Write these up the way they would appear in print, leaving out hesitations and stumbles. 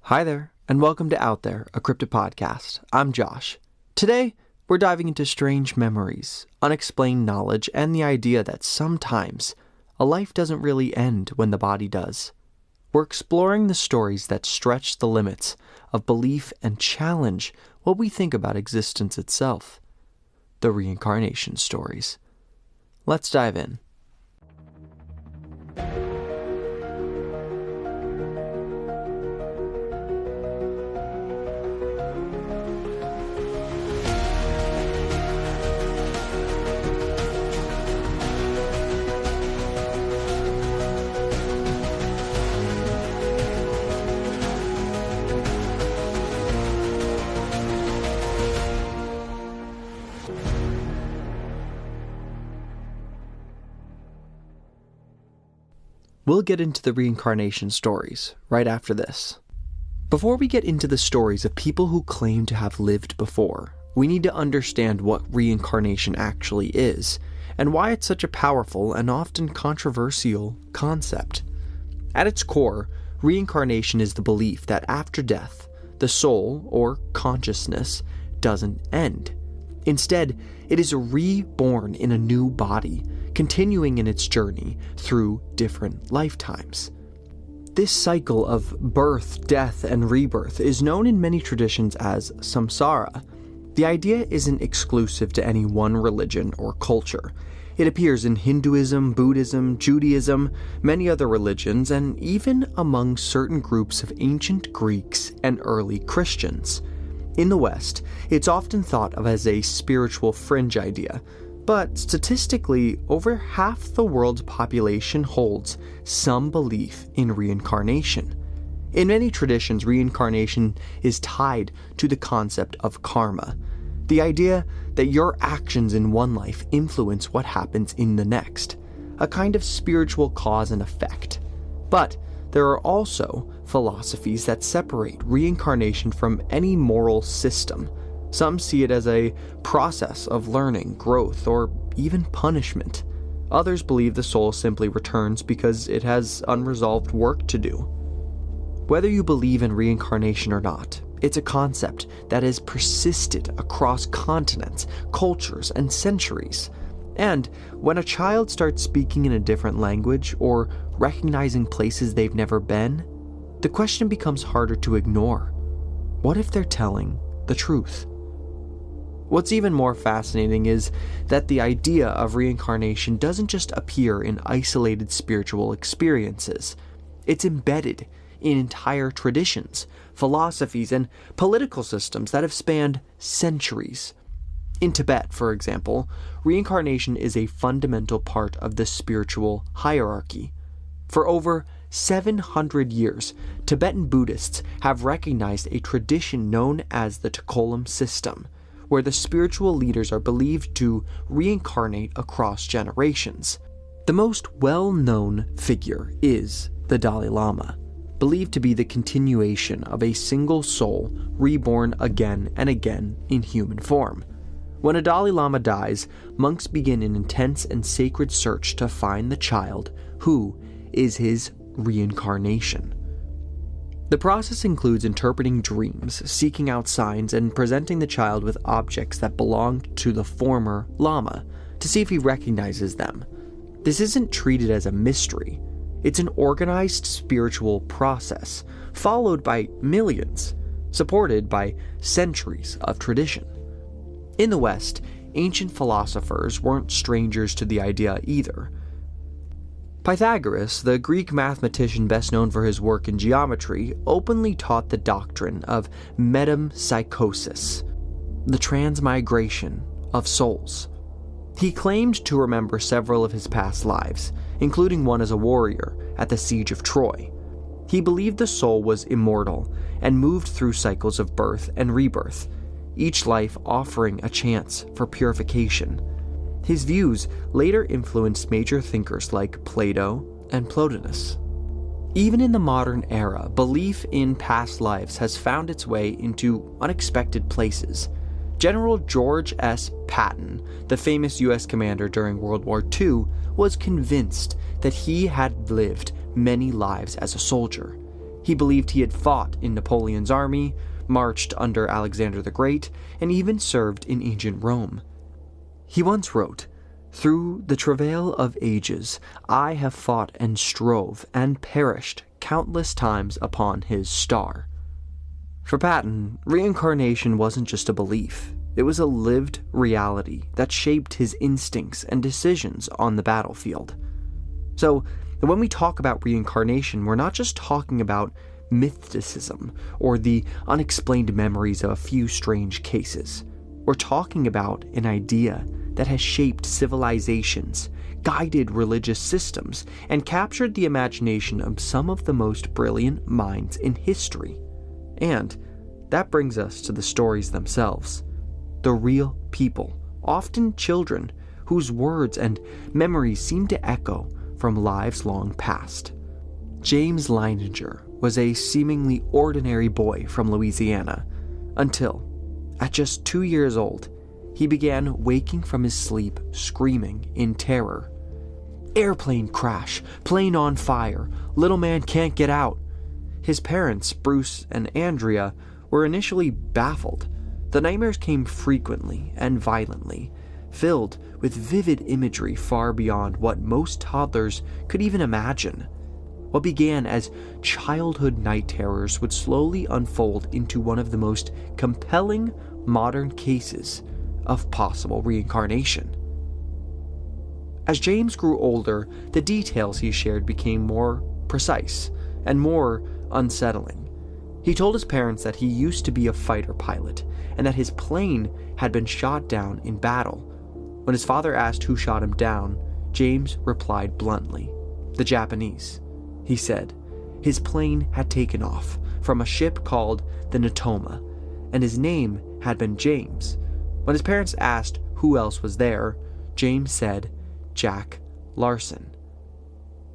Hi there, and welcome to Out There, a Cryptid podcast. I'm Josh. Today, we're diving into strange memories, unexplained knowledge, and the idea that sometimes a life doesn't really end when the body does. We're exploring the stories that stretch the limits of belief and challenge what we think about existence itself. The reincarnation stories. Let's dive in. We'll get into the reincarnation stories right after this. Before we get into the stories of people who claim to have lived before, we need to understand what reincarnation actually is, and why it's such a powerful and often controversial concept. At its core, reincarnation is the belief that after death, the soul, or consciousness, doesn't end. Instead, it is reborn in a new body, continuing in its journey through different lifetimes. This cycle of birth, death, and rebirth is known in many traditions as samsara. The idea isn't exclusive to any one religion or culture. It appears in Hinduism, Buddhism, Judaism, many other religions, and even among certain groups of ancient Greeks and early Christians. In the West, it's often thought of as a spiritual fringe idea, but statistically, over half the world's population holds some belief in reincarnation. In many traditions, reincarnation is tied to the concept of karma, the idea that your actions in one life influence what happens in the next, a kind of spiritual cause and effect. But there are also philosophies that separate reincarnation from any moral system. Some see it as a process of learning, growth, or even punishment. Others believe the soul simply returns because it has unresolved work to do. Whether you believe in reincarnation or not, it's a concept that has persisted across continents, cultures, and centuries. And when a child starts speaking in a different language or recognizing places they've never been, the question becomes harder to ignore. What if they're telling the truth? What's even more fascinating is that the idea of reincarnation doesn't just appear in isolated spiritual experiences. It's embedded in entire traditions, philosophies, and political systems that have spanned centuries. In Tibet, for example, reincarnation is a fundamental part of the spiritual hierarchy. For over 700 years, Tibetan Buddhists have recognized a tradition known as the Takolam system, where the spiritual leaders are believed to reincarnate across generations. The most well-known figure is the Dalai Lama, believed to be the continuation of a single soul reborn again and again in human form. When a Dalai Lama dies, monks begin an intense and sacred search to find the child who is his reincarnation. The process includes interpreting dreams, seeking out signs, and presenting the child with objects that belonged to the former Lama to see if he recognizes them. This isn't treated as a mystery. It's an organized spiritual process, followed by millions, supported by centuries of tradition. In the West, ancient philosophers weren't strangers to the idea either. Pythagoras, the Greek mathematician best known for his work in geometry, openly taught the doctrine of metempsychosis, the transmigration of souls. He claimed to remember several of his past lives, including one as a warrior at the siege of Troy. He believed the soul was immortal and moved through cycles of birth and rebirth, each life offering a chance for purification. His views later influenced major thinkers like Plato and Plotinus. Even in the modern era, belief in past lives has found its way into unexpected places. General George S. Patton, the famous U.S. commander during World War II, was convinced that he had lived many lives as a soldier. He believed he had fought in Napoleon's army, marched under Alexander the Great, and even served in ancient Rome. He once wrote, "Through the travail of ages, I have fought and strove and perished countless times upon his star." For Patton, reincarnation wasn't just a belief. It was a lived reality that shaped his instincts and decisions on the battlefield. So, when we talk about reincarnation, we're not just talking about mysticism or the unexplained memories of a few strange cases. We're talking about an idea that has shaped civilizations, guided religious systems, and captured the imagination of some of the most brilliant minds in history. And that brings us to the stories themselves. The real people, often children, whose words and memories seem to echo from lives long past. James Leininger was a seemingly ordinary boy from Louisiana, until, at just 2 years old, he began waking from his sleep screaming in terror. "Airplane crash, plane on fire, little man can't get out." His parents, Bruce and Andrea, were initially baffled. The nightmares came frequently and violently, filled with vivid imagery far beyond what most toddlers could even imagine. What began as childhood night terrors would slowly unfold into one of the most compelling modern cases of possible reincarnation. As James grew older, the details he shared became more precise and more unsettling. He told his parents that he used to be a fighter pilot and that his plane had been shot down in battle. When his father asked who shot him down, James replied bluntly, "The Japanese." He said his plane had taken off from a ship called the Natoma, and his name had been James. When his parents asked who else was there, James said, "Jack Larson."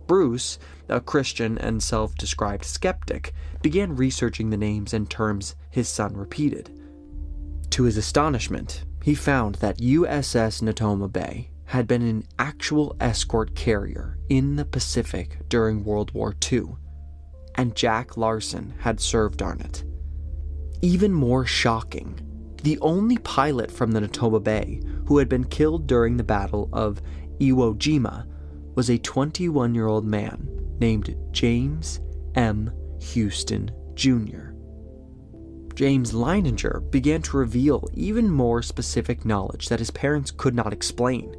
Bruce, a Christian and self-described skeptic, began researching the names and terms his son repeated. To his astonishment, he found that USS Natoma Bay had been an actual escort carrier in the Pacific during World War II, and Jack Larson had served on it. Even more shocking, the only pilot from the Natoma Bay who had been killed during the Battle of Iwo Jima was a 21-year-old man named James M. Houston Jr. James Leininger began to reveal even more specific knowledge that his parents could not explain.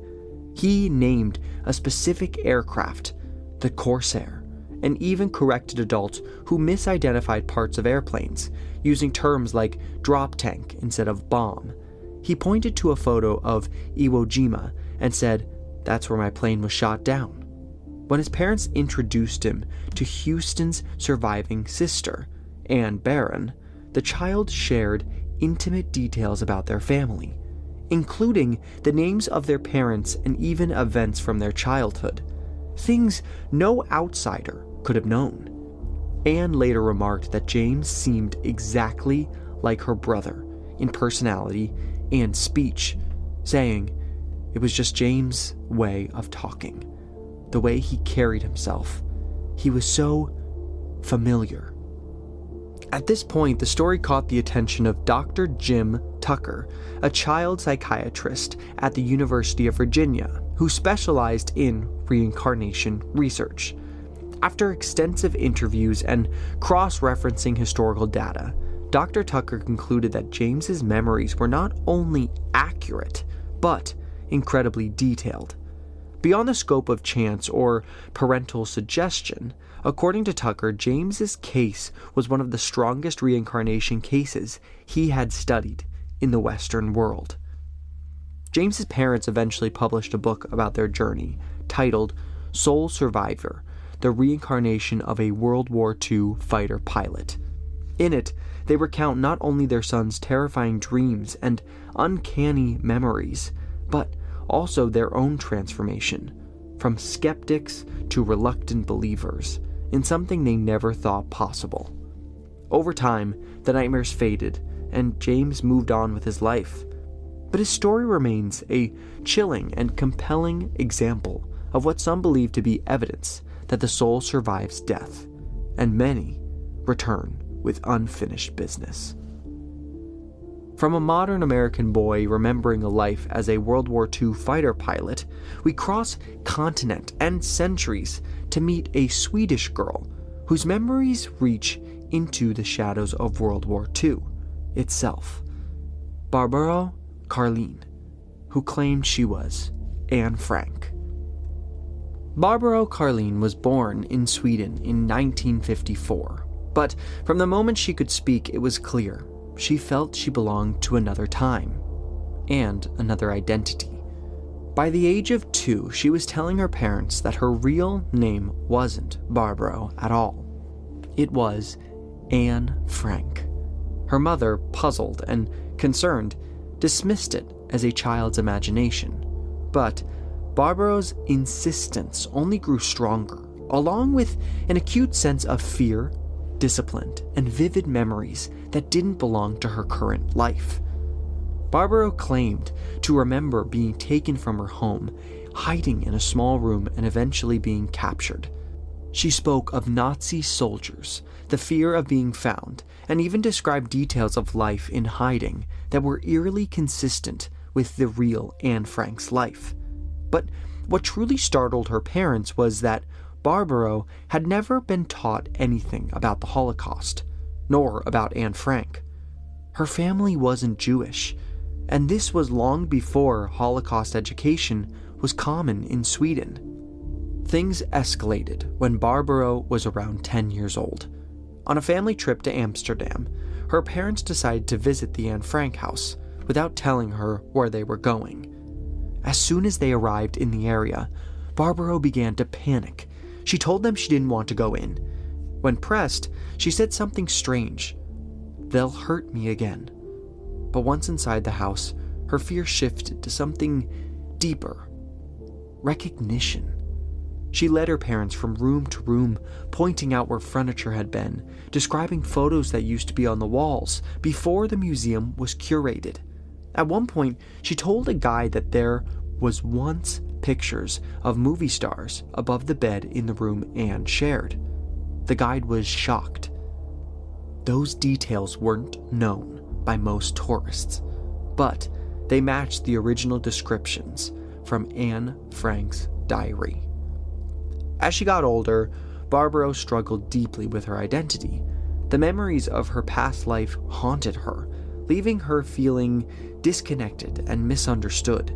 He named a specific aircraft, the Corsair, and even corrected adults who misidentified parts of airplanes, using terms like drop tank instead of bomb. He pointed to a photo of Iwo Jima and said, "That's where my plane was shot down." When his parents introduced him to Houston's surviving sister, Anne Barron, the child shared intimate details about their family, including the names of their parents and even events from their childhood, things no outsider could have known. Anne later remarked that James seemed exactly like her brother in personality and speech, saying it was just James' way of talking, the way he carried himself. He was so familiar. At this point, the story caught the attention of Dr. Jim Tucker, a child psychiatrist at the University of Virginia, who specialized in reincarnation research. After extensive interviews and cross-referencing historical data, Dr. Tucker concluded that James's memories were not only accurate, but incredibly detailed. Beyond the scope of chance or parental suggestion, according to Tucker, James's case was one of the strongest reincarnation cases he had studied in the Western world. James's parents eventually published a book about their journey, titled Soul Survivor: The Reincarnation of a World War II Fighter Pilot. In it, they recount not only their son's terrifying dreams and uncanny memories, but also their own transformation, from skeptics to reluctant believers, in something they never thought possible. Over time, the nightmares faded, and James moved on with his life. But his story remains a chilling and compelling example of what some believe to be evidence that the soul survives death, and many return with unfinished business. From a modern American boy remembering a life as a World War II fighter pilot, we cross continent and centuries to meet a Swedish girl whose memories reach into the shadows of World War II itself. Barbro Karlin, who claimed she was Anne Frank. Barbro Karlin was born in Sweden in 1954, but from the moment she could speak, it was clear she felt she belonged to another time and another identity. By the age of 2, she was telling her parents that her real name wasn't Barbro at all. It was Anne Frank. Her mother, puzzled and concerned, dismissed it as a child's imagination. But Barbro's insistence only grew stronger, along with an acute sense of fear, discipline, and vivid memories that didn't belong to her current life. Barbro claimed to remember being taken from her home, hiding in a small room, and eventually being captured. She spoke of Nazi soldiers, the fear of being found, and even described details of life in hiding that were eerily consistent with the real Anne Frank's life. But what truly startled her parents was that Barbro had never been taught anything about the Holocaust, nor about Anne Frank. Her family wasn't Jewish, and this was long before Holocaust education was common in Sweden. Things escalated when Barbro was around 10 years old. On a family trip to Amsterdam, her parents decided to visit the Anne Frank house without telling her where they were going. As soon as they arrived in the area, Barbro began to panic. She told them she didn't want to go in. When pressed, she said something strange. "They'll hurt me again." But once inside the house, her fear shifted to something deeper. Recognition. She led her parents from room to room, pointing out where furniture had been, describing photos that used to be on the walls before the museum was curated. At one point, she told a guide that there was once pictures of movie stars above the bed in the room Anne shared. The guide was shocked. Those details weren't known by most tourists, but they matched the original descriptions from Anne Frank's diary. As she got older, Barbro struggled deeply with her identity. The memories of her past life haunted her, leaving her feeling disconnected and misunderstood.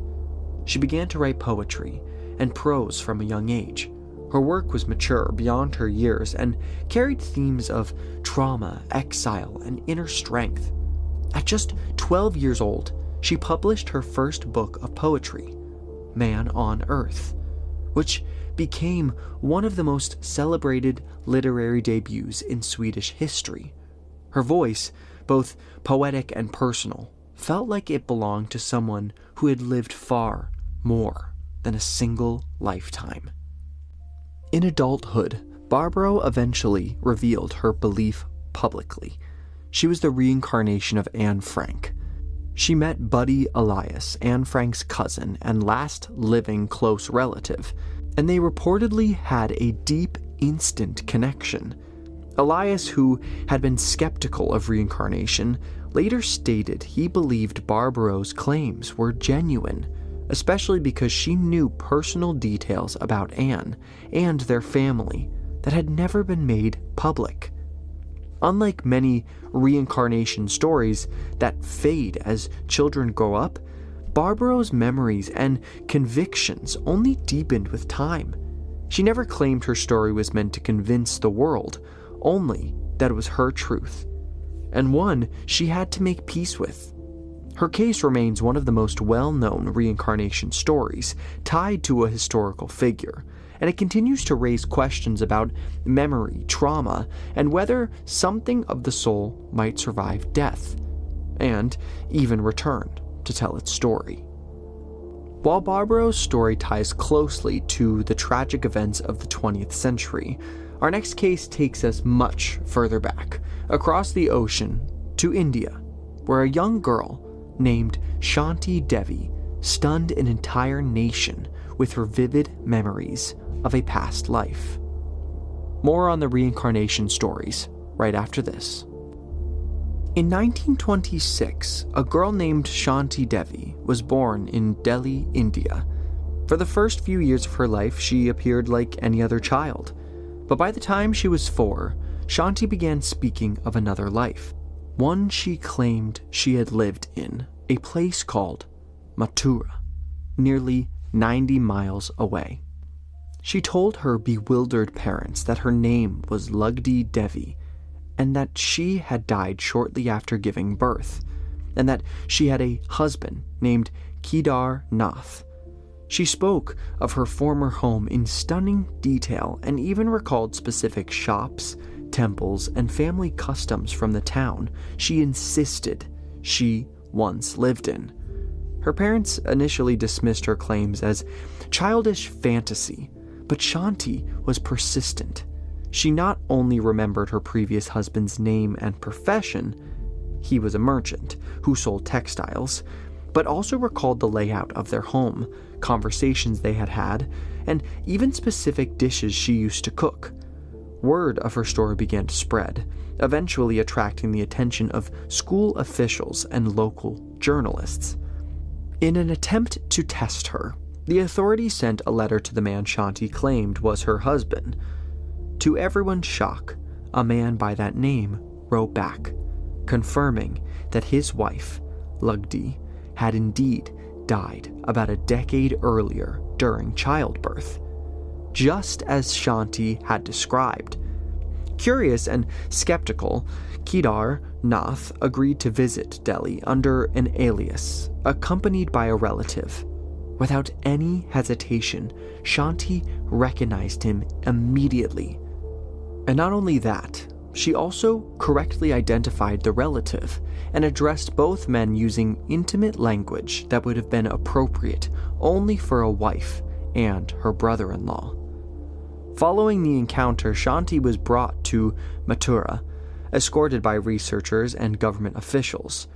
She began to write poetry and prose from a young age. Her work was mature beyond her years and carried themes of trauma, exile, and inner strength. At just 12 years old, she published her first book of poetry, Man on Earth, which became one of the most celebrated literary debuts in Swedish history. Her voice, both poetic and personal, felt like it belonged to someone who had lived far more than a single lifetime. In adulthood, Barbro eventually revealed her belief publicly. She was the reincarnation of Anne Frank. She met Buddy Elias, Anne Frank's cousin and last living close relative, and they reportedly had a deep, instant connection. Elias, who had been skeptical of reincarnation, later stated he believed Barbro's claims were genuine, especially because she knew personal details about Anne and their family that had never been made public. Unlike many reincarnation stories that fade as children grow up, Barbro's memories and convictions only deepened with time. She never claimed her story was meant to convince the world, only that it was her truth, and one she had to make peace with. Her case remains one of the most well-known reincarnation stories tied to a historical figure, and it continues to raise questions about memory, trauma, and whether something of the soul might survive death, and even return to tell its story. While Barbro's story ties closely to the tragic events of the 20th century, our next case takes us much further back, across the ocean to India, where a young girl named Shanti Devi stunned an entire nation with her vivid memories of a past life. More on the reincarnation stories right after this. In 1926, a girl named Shanti Devi was born in Delhi, India. For the first few years of her life, she appeared like any other child. But by the time she was 4, Shanti began speaking of another life, one she claimed she had lived in, a place called Mathura, nearly 90 miles away. She told her bewildered parents that her name was Lugdi Devi, and that she had died shortly after giving birth, and that she had a husband named Kedar Nath. She spoke of her former home in stunning detail and even recalled specific shops, temples, and family customs from the town she insisted she once lived in. Her parents initially dismissed her claims as childish fantasy, but Shanti was persistent. She not only remembered her previous husband's name and profession, he was a merchant who sold textiles, but also recalled the layout of their home, conversations they had had, and even specific dishes she used to cook. Word of her story began to spread, eventually attracting the attention of school officials and local journalists. In an attempt to test her, the authorities sent a letter to the man Shanti claimed was her husband. To everyone's shock, a man by that name wrote back, confirming that his wife, Lugdi, had indeed died about a decade earlier during childbirth, just as Shanti had described. Curious and skeptical, Kedar Nath agreed to visit Delhi under an alias, accompanied by a relative. Without any hesitation, Shanti recognized him immediately. And not only that, she also correctly identified the relative and addressed both men using intimate language that would have been appropriate only for a wife and her brother-in-law. Following the encounter, Shanti was brought to Mathura, escorted by researchers and government officials.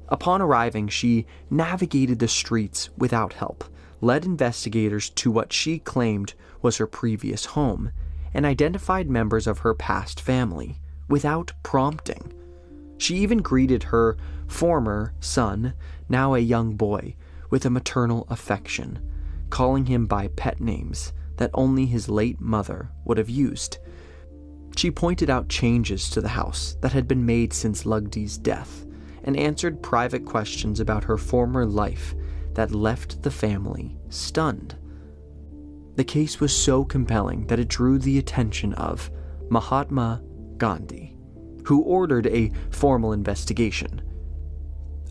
Upon arriving, she navigated the streets without help, led investigators to what she claimed was her previous home, and identified members of her past family without prompting. She even greeted her former son, now a young boy, with a maternal affection, calling him by pet names that only his late mother would have used. She pointed out changes to the house that had been made since Lugdi's death, and answered private questions about her former life that left the family stunned. The case was so compelling that it drew the attention of Mahatma Gandhi, who ordered a formal investigation.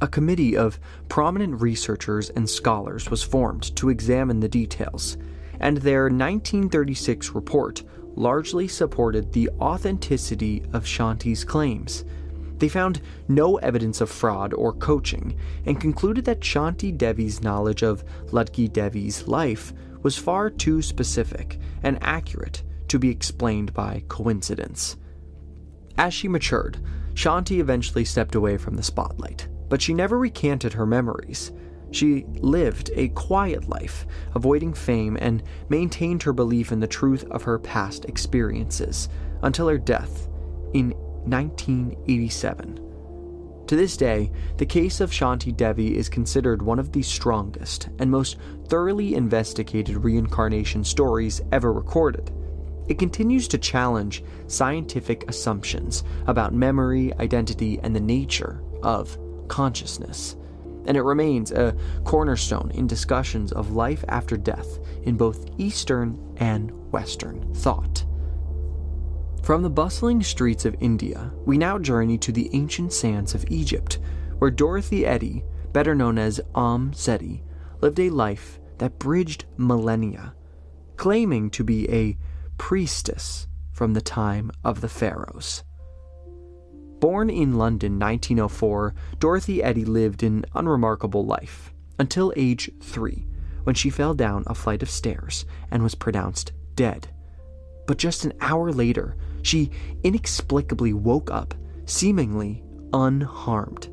A committee of prominent researchers and scholars was formed to examine the details, and their 1936 report largely supported the authenticity of Shanti's claims. They found no evidence of fraud or coaching, and concluded that Shanti Devi's knowledge of Lugdi Devi's life was far too specific and accurate to be explained by coincidence. As she matured, Shanti eventually stepped away from the spotlight, but she never recanted her memories. She lived a quiet life, avoiding fame, and maintained her belief in the truth of her past experiences until her death in 1987. To this day, the case of Shanti Devi is considered one of the strongest and most thoroughly investigated reincarnation stories ever recorded. It continues to challenge scientific assumptions about memory, identity, and the nature of consciousness, and it remains a cornerstone in discussions of life after death in both Eastern and Western thought. From the bustling streets of India, we now journey to the ancient sands of Egypt, where Dorothy Eddy, better known as Seti, lived a life that bridged millennia, claiming to be a priestess from the time of the pharaohs. Born in London 1904, Dorothy Eddy lived an unremarkable life until age 3, when she fell down a flight of stairs and was pronounced dead. But just an hour later, she inexplicably woke up, seemingly unharmed.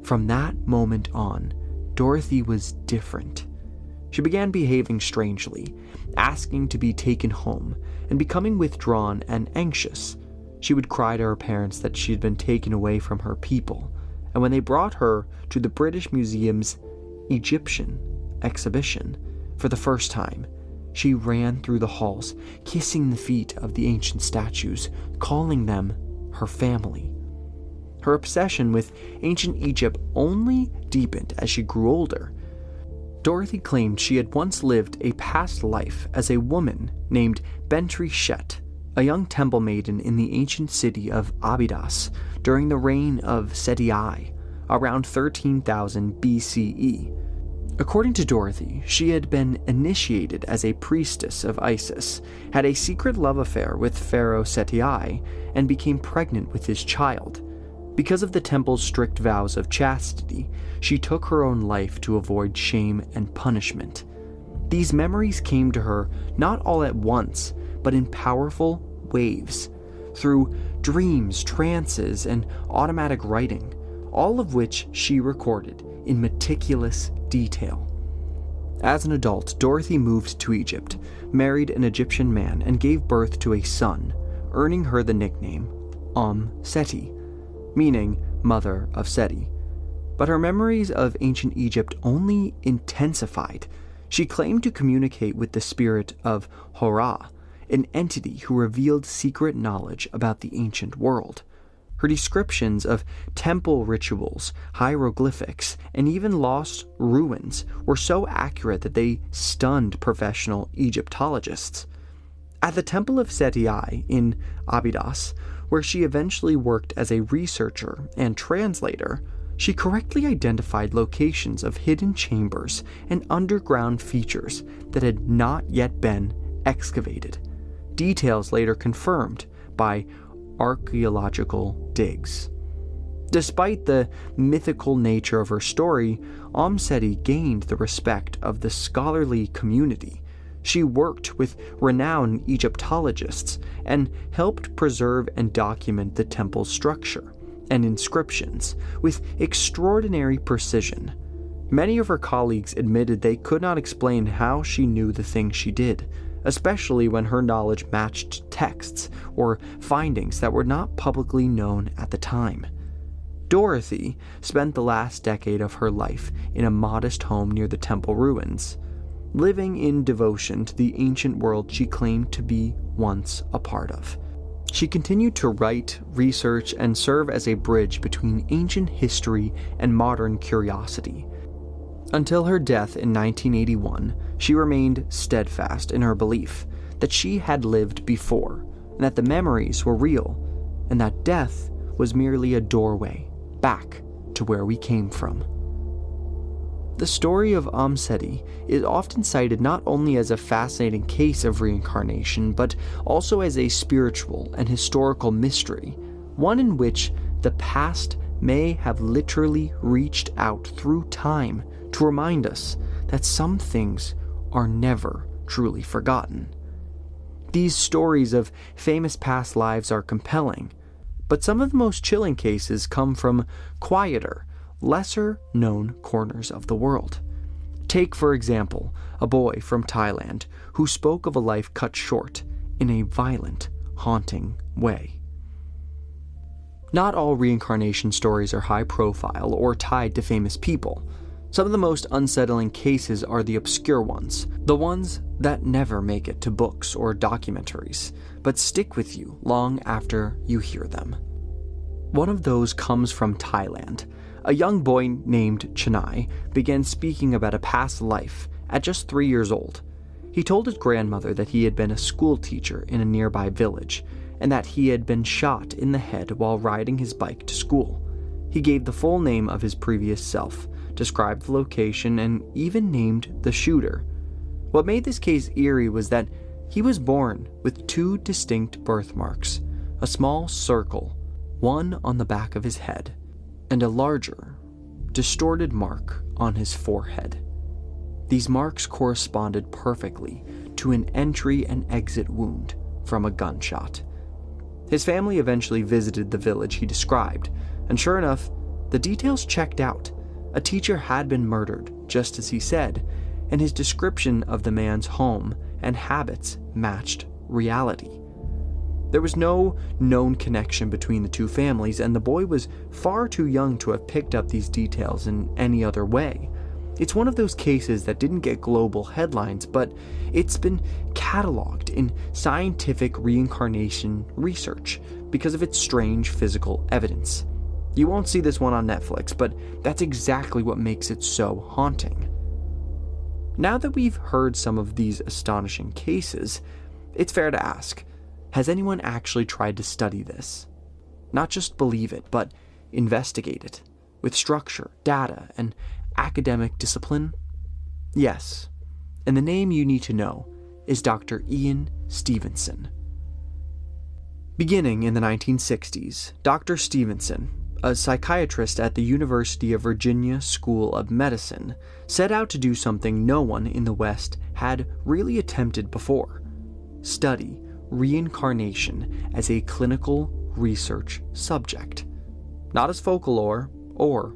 From that moment on, Dorothy was different. She began behaving strangely, asking to be taken home, and becoming withdrawn and anxious. She would cry to her parents that she'd been taken away from her people, and when they brought her to the British Museum's Egyptian exhibition for the first time, she ran through the halls, kissing the feet of the ancient statues, calling them her family. Her obsession with ancient Egypt only deepened as she grew older. Dorothy claimed she had once lived a past life as a woman named Bentri Shet, a young temple maiden in the ancient city of Abydos during the reign of Seti I, around 13,000 BCE. According to Dorothy, she had been initiated as a priestess of Isis, had a secret love affair with Pharaoh Seti I, and became pregnant with his child. Because of the temple's strict vows of chastity, she took her own life to avoid shame and punishment. These memories came to her not all at once, but in powerful waves, through dreams, trances, and automatic writing, all of which she recorded in meticulous detail. As an adult, Dorothy moved to Egypt, married an Egyptian man, and gave birth to a son, earning her the nickname Seti, meaning Mother of Seti. But her memories of ancient Egypt only intensified. She claimed to communicate with the spirit of Hora, an entity who revealed secret knowledge about the ancient world. Her descriptions of temple rituals, hieroglyphics, and even lost ruins were so accurate that they stunned professional Egyptologists. At the Temple of Seti I in Abydos, where she eventually worked as a researcher and translator, she correctly identified locations of hidden chambers and underground features that had not yet been excavated. Details later confirmed by archaeological digs. Despite the mythical nature of her story, Seti gained the respect of the scholarly community. She worked with renowned Egyptologists and helped preserve and document the temple's structure and inscriptions with extraordinary precision. Many of her colleagues admitted they could not explain how she knew the things she did, especially when her knowledge matched texts or findings that were not publicly known at the time. Dorothy spent the last decade of her life in a modest home near the temple ruins, living in devotion to the ancient world she claimed to be once a part of. She continued to write, research, and serve as a bridge between ancient history and modern curiosity. Until her death in 1981, she remained steadfast in her belief that she had lived before, and that the memories were real, and that death was merely a doorway back to where we came from. The story of Seti is often cited not only as a fascinating case of reincarnation, but also as a spiritual and historical mystery, one in which the past may have literally reached out through time to remind us that some things are never truly forgotten. These stories of famous past lives are compelling, but some of the most chilling cases come from quieter, lesser-known corners of the world. Take, for example, a boy from Thailand who spoke of a life cut short in a violent, haunting way. Not all reincarnation stories are high-profile or tied to famous people. Some of the most unsettling cases are the obscure ones, the ones that never make it to books or documentaries, but stick with you long after you hear them. One of those comes from Thailand. A young boy named Chennai began speaking about a past life at just 3 years old. He told his grandmother that he had been a school teacher in a nearby village, and that he had been shot in the head while riding his bike to school. He gave the full name of his previous self, described the location, and even named the shooter. What made this case eerie was that he was born with 2 distinct birthmarks, a small circle, one on the back of his head, and a larger, distorted mark on his forehead. These marks corresponded perfectly to an entry and exit wound from a gunshot. His family eventually visited the village he described, and sure enough, the details checked out. A teacher had been murdered, just as he said, and his description of the man's home and habits matched reality. There was no known connection between the two families, and the boy was far too young to have picked up these details in any other way. It's one of those cases that didn't get global headlines, but it's been cataloged in scientific reincarnation research because of its strange physical evidence. You won't see this one on Netflix, but that's exactly what makes it so haunting. Now that we've heard some of these astonishing cases, it's fair to ask, has anyone actually tried to study this? Not just believe it, but investigate it, with structure, data, and academic discipline? Yes, and the name you need to know is Dr. Ian Stevenson. Beginning in the 1960s, Dr. Stevenson, a psychiatrist at the University of Virginia School of Medicine, set out to do something no one in the West had really attempted before: study reincarnation as a clinical research subject, not as folklore or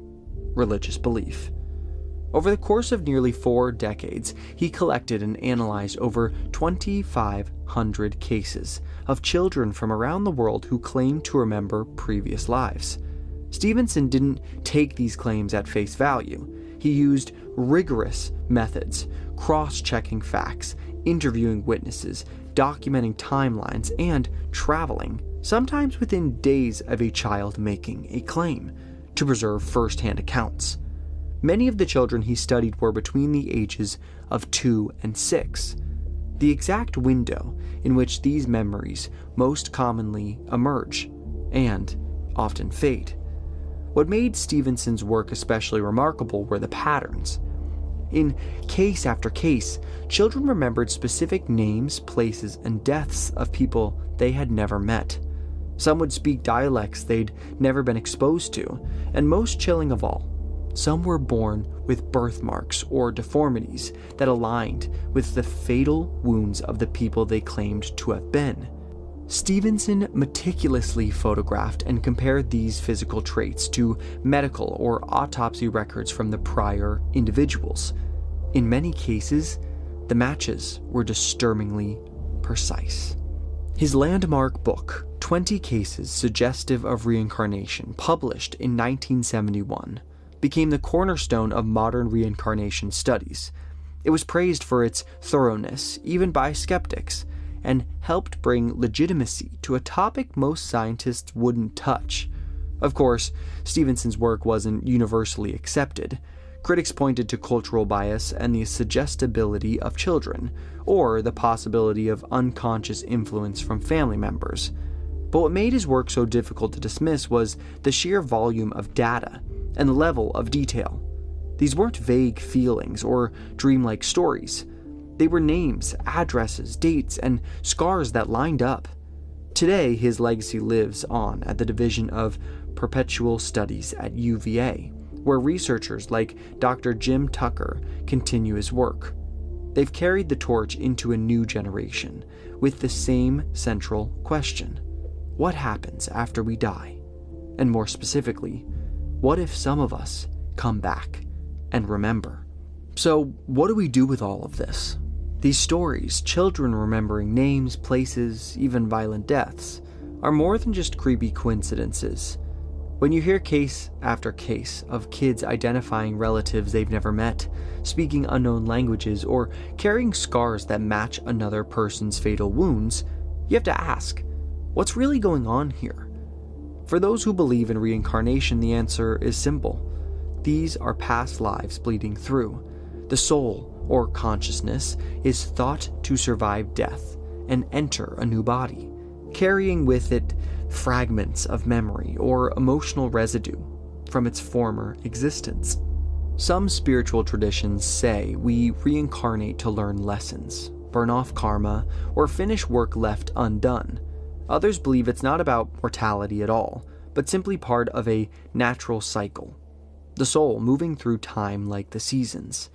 religious belief. Over the course of nearly 4 decades, he collected and analyzed over 2,500 cases of children from around the world who claimed to remember previous lives. Stevenson didn't take these claims at face value. He used rigorous methods, cross-checking facts, interviewing witnesses, documenting timelines, and traveling, sometimes within days of a child making a claim, to preserve first-hand accounts. Many of the children he studied were between the ages of 2 and 6, the exact window in which these memories most commonly emerge, and often fade. What made Stevenson's work especially remarkable were the patterns. In case after case, children remembered specific names, places, and deaths of people they had never met. Some would speak dialects they'd never been exposed to, and most chilling of all, some were born with birthmarks or deformities that aligned with the fatal wounds of the people they claimed to have been. Stevenson meticulously photographed and compared these physical traits to medical or autopsy records from the prior individuals. In many cases, the matches were disturbingly precise. His landmark book, 20 Cases Suggestive of Reincarnation, published in 1971, became the cornerstone of modern reincarnation studies. It was praised for its thoroughness, even by skeptics, and helped bring legitimacy to a topic most scientists wouldn't touch. Of course, Stevenson's work wasn't universally accepted. Critics pointed to cultural bias and the suggestibility of children, or the possibility of unconscious influence from family members. But what made his work so difficult to dismiss was the sheer volume of data and the level of detail. These weren't vague feelings or dreamlike stories. They were names, addresses, dates, and scars that lined up. Today, his legacy lives on at the Division of Perpetual Studies at UVA, where researchers like Dr. Jim Tucker continue his work. They've carried the torch into a new generation with the same central question: what happens after we die? And more specifically, what if some of us come back and remember? So, what do we do with all of this? These stories, children remembering names, places, even violent deaths, are more than just creepy coincidences. When you hear case after case of kids identifying relatives they've never met, speaking unknown languages, or carrying scars that match another person's fatal wounds, you have to ask, what's really going on here? For those who believe in reincarnation, the answer is simple. These are past lives bleeding through. The soul, or consciousness, is thought to survive death and enter a new body, carrying with it fragments of memory or emotional residue from its former existence. Some spiritual traditions say we reincarnate to learn lessons, burn off karma, or finish work left undone. Others believe it's not about mortality at all, but simply part of a natural cycle, the soul moving through time like the seasons.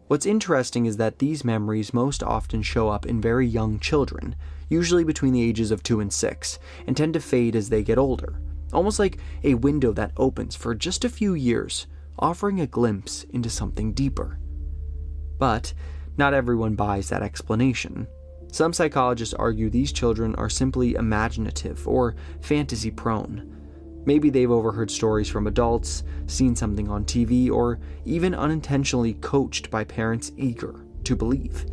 What's interesting is that these memories most often show up in very young children, usually between the ages of 2 and 6, and tend to fade as they get older, almost like a window that opens for just a few years, offering a glimpse into something deeper. But not everyone buys that explanation. Some psychologists argue these children are simply imaginative or fantasy-prone. Maybe they've overheard stories from adults, seen something on TV, or even unintentionally coached by parents eager to believe.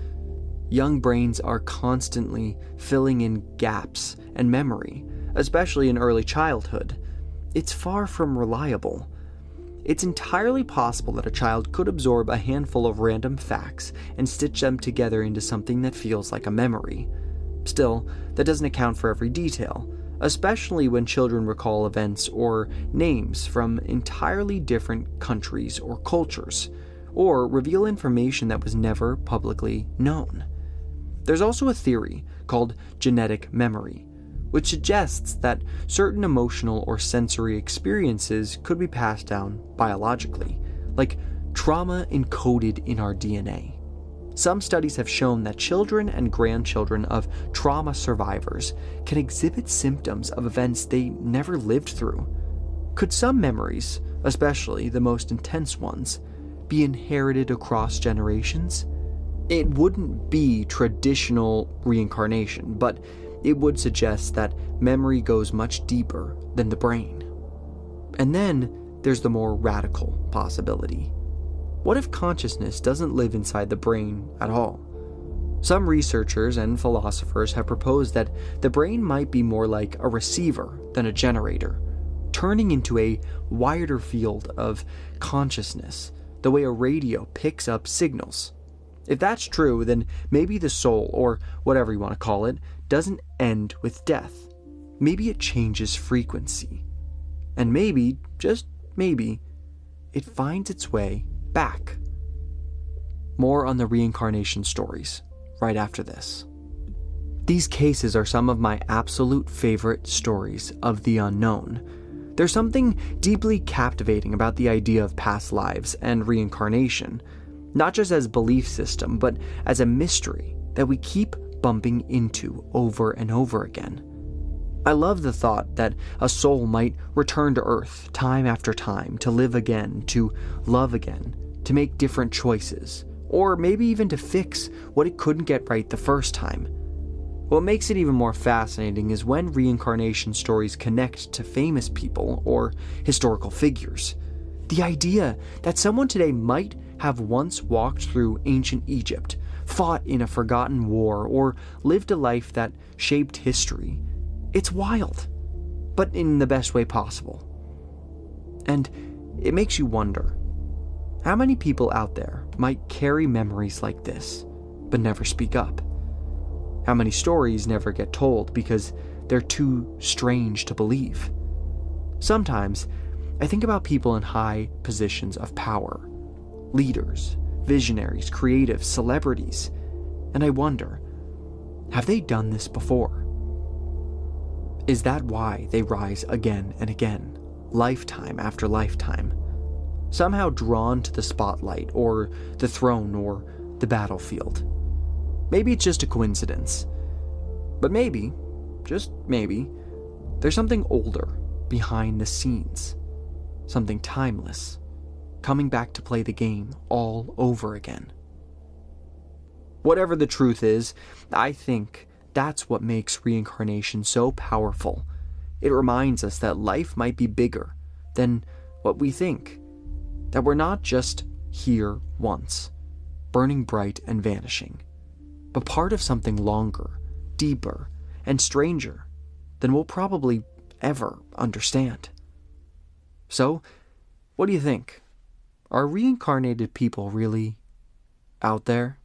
Young brains are constantly filling in gaps and memory, especially in early childhood. It's far from reliable. It's entirely possible that a child could absorb a handful of random facts and stitch them together into something that feels like a memory. Still, that doesn't account for every detail, especially when children recall events or names from entirely different countries or cultures, or reveal information that was never publicly known. There's also a theory called genetic memory, which suggests that certain emotional or sensory experiences could be passed down biologically, like trauma encoded in our DNA. Some studies have shown that children and grandchildren of trauma survivors can exhibit symptoms of events they never lived through. Could some memories, especially the most intense ones, be inherited across generations? It wouldn't be traditional reincarnation, but it would suggest that memory goes much deeper than the brain. And then there's the more radical possibility. What if consciousness doesn't live inside the brain at all? Some researchers and philosophers have proposed that the brain might be more like a receiver than a generator, turning into a wider field of consciousness, the way a radio picks up signals. If that's true, then maybe the soul, or whatever you want to call it, doesn't end with death. Maybe it changes frequency. And maybe, just maybe, it finds its way back. More on the reincarnation stories right after this. These cases are some of my absolute favorite stories of the unknown. There's something deeply captivating about the idea of past lives and reincarnation, not just as belief system, but as a mystery that we keep bumping into over and over again. I love the thought that a soul might return to Earth time after time to live again, to love again, to make different choices, or maybe even to fix what it couldn't get right the first time. What makes it even more fascinating is when reincarnation stories connect to famous people or historical figures. The idea that someone today might have once walked through ancient Egypt, fought in a forgotten war, or lived a life that shaped history. It's wild, but in the best way possible. And it makes you wonder, how many people out there might carry memories like this, but never speak up? How many stories never get told because they're too strange to believe? Sometimes, I think about people in high positions of power, leaders, visionaries, creatives, celebrities, and I wonder, have they done this before? Is that why they rise again and again, lifetime after lifetime, somehow drawn to the spotlight or the throne or the battlefield? Maybe it's just a coincidence, but maybe, just maybe, there's something older behind the scenes, something timeless, coming back to play the game all over again. Whatever the truth is, I think that's what makes reincarnation so powerful. It reminds us that life might be bigger than what we think, that we're not just here once, burning bright and vanishing, but part of something longer, deeper, and stranger than we'll probably ever understand. So, what do you think? Are reincarnated people really out there?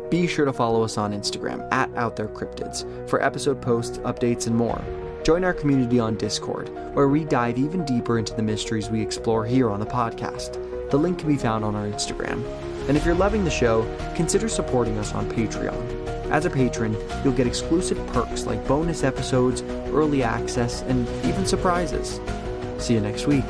Be sure to follow us on Instagram @OutThereCryptids for episode posts, updates, and more. Join our community on Discord, where we dive even deeper into the mysteries we explore here on the podcast. The link can be found on our Instagram. And if you're loving the show, consider supporting us on Patreon. As a patron, you'll get exclusive perks like bonus episodes, early access, and even surprises. See you next week.